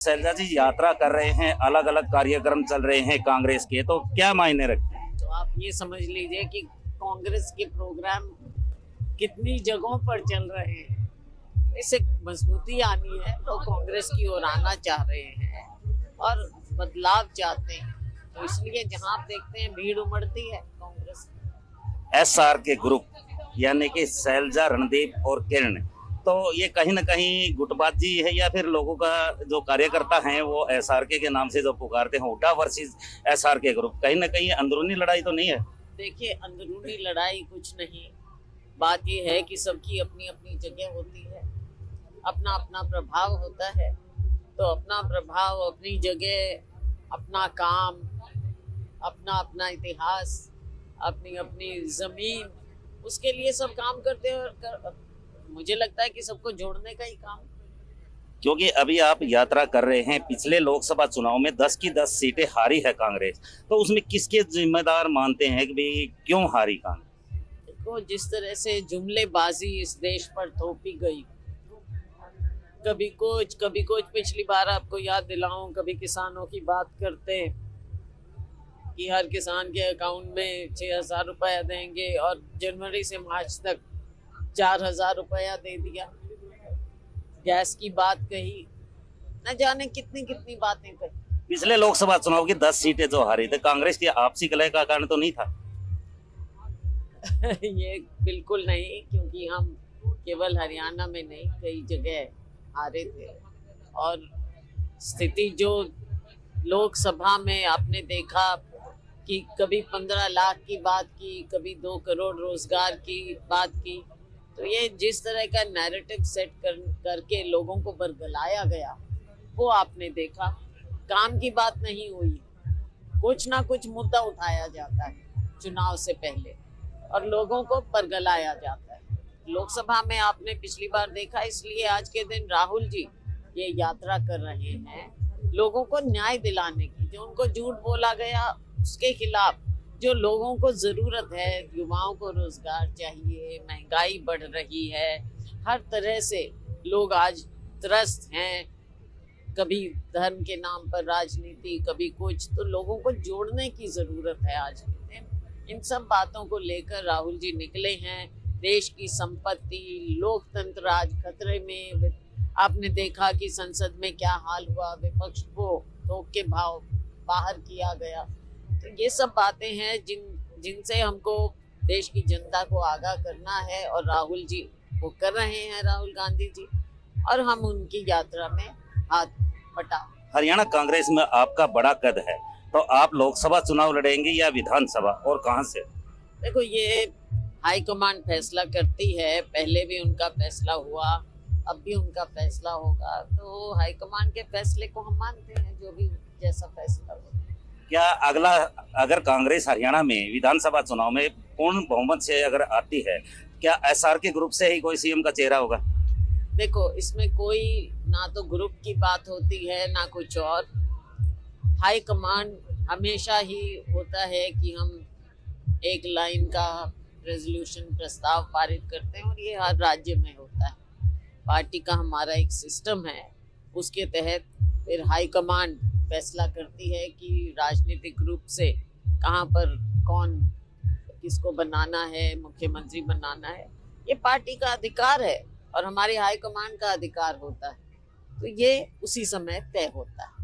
शैलजा जी यात्रा कर रहे हैं, अलग अलग कार्यक्रम चल रहे हैं कांग्रेस के, तो क्या मायने रखते हैं? तो आप ये समझ लीजिए कि कांग्रेस के प्रोग्राम कितनी जगहों पर चल रहे हैं। इससे मजबूती आनी है, तो कांग्रेस की ओर आना चाह रहे हैं और बदलाव चाहते हैं। तो इसलिए जहां आप देखते हैं भीड़ उमड़ती है कांग्रेस। एसआर के ग्रुप यानी कि शैलजा, रणदीप और किरण, तो ये कहीं ना कहीं गुटबाजी है या फिर लोगों का जो कार्यकर्ता हैं वो एसआरके के नाम से जो पुकारते हैं हुड्डा वर्सेस एसआरके ग्रुप, कहीं ना कहीं अंदरूनी लड़ाई तो नहीं है? देखिए, अंदरूनी लड़ाई कुछ नहीं। बात यह है कि सबकी अपनी अपनी जगह होती है, अपना अपना प्रभाव होता है। तो अपना प्रभाव, अपनी जगह, अपना काम, अपना अपना इतिहास, अपनी अपनी जमीन, उसके लिए सब काम करते हैं। और मुझे लगता है कि सबको जोड़ने का ही काम। क्योंकि अभी आप यात्रा कर रहे हैं, पिछले लोकसभा चुनाव में 10 की 10 सीटें हारी है कांग्रेस, तो उसमें किसके जिम्मेदार मानते हैं कि भाई क्यों हारी कांग्रेस? देखो, जिस तरह से जुमलेबाजी इस देश पर थोपी गई, कभी कुछ। पिछली बार आपको याद दिलाऊं, कभी किसानों की बात करते कि हर किसान के अकाउंट में 6,000 रुपया देंगे और जनवरी से मार्च तक 4,000 रुपया दे दिया। गैस की बात कही, न जाने कितनी कितनी बातें कही। पिछले लोकसभा चुनाव की 10 सीटें जो हारी थी, कांग्रेस की आपसी कलह का कारण तो नहीं था? ये बिल्कुल नहीं, क्योंकि हम केवल हरियाणा में नहीं, कई जगह हारे थे। और स्थिति जो लोकसभा में आपने देखा कि कभी 15 लाख की बात की, कभी 2 करोड़ रोजगार की बात की, तो ये जिस तरह का नैरेटिव सेट करके लोगों को बरगलाया गया, वो आपने देखा। काम की बात नहीं हुई, कुछ ना कुछ मुद्दा उठाया जाता है चुनाव से पहले और लोगों को बरगलाया जाता है। लोकसभा में आपने पिछली बार देखा, इसलिए आज के दिन राहुल जी ये यात्रा कर रहे हैं लोगों को न्याय दिलाने की। जो उनको झूठ बोला गया उसके खिलाफ, जो लोगों को जरूरत है, युवाओं को रोजगार चाहिए, महंगाई बढ़ रही है, हर तरह से लोग आज त्रस्त हैं। कभी धर्म के नाम पर राजनीति, कभी कुछ, तो लोगों को जोड़ने की जरूरत है आज के दिन। इन सब बातों को लेकर राहुल जी निकले हैं। देश की संपत्ति, लोकतंत्र आज खतरे में। आपने देखा कि संसद में क्या हाल हुआ, विपक्ष को थोक के भाव बाहर किया गया। तो ये सब बातें हैं जिनसे हमको देश की जनता को आगाह करना है, और राहुल जी वो कर रहे हैं, राहुल गांधी जी, और हम उनकी यात्रा में हाथ बटा। हरियाणा कांग्रेस में आपका बड़ा कद है, तो आप लोकसभा चुनाव लड़ेंगे या विधानसभा, और कहां से? देखो, ये हाईकमान फैसला करती है। पहले भी उनका फैसला हुआ, अब भी उनका फैसला होगा। तो हाईकमान के फैसले को हम मानते हैं, जो भी जैसा फैसला होगा। क्या अगला, अगर कांग्रेस हरियाणा में विधानसभा चुनाव में पूर्ण बहुमत से अगर आती है, क्या एसआर के ग्रुप से ही कोई सीएम का चेहरा होगा? देखो, इसमें कोई ना तो ग्रुप की बात होती है ना कुछ और। हाई कमांड हमेशा ही होता है कि हम एक लाइन का रेजोल्यूशन प्रस्ताव पारित करते हैं, और ये हर राज्य में होता है। पार्टी का हमारा एक सिस्टम है, उसके तहत फिर हाई कमांड फैसला करती है कि राजनीतिक रूप से कहाँ पर कौन किसको बनाना है, मुख्यमंत्री बनाना है। ये पार्टी का अधिकार है और हमारी हाई कमांड का अधिकार होता है। तो ये उसी समय तय होता है।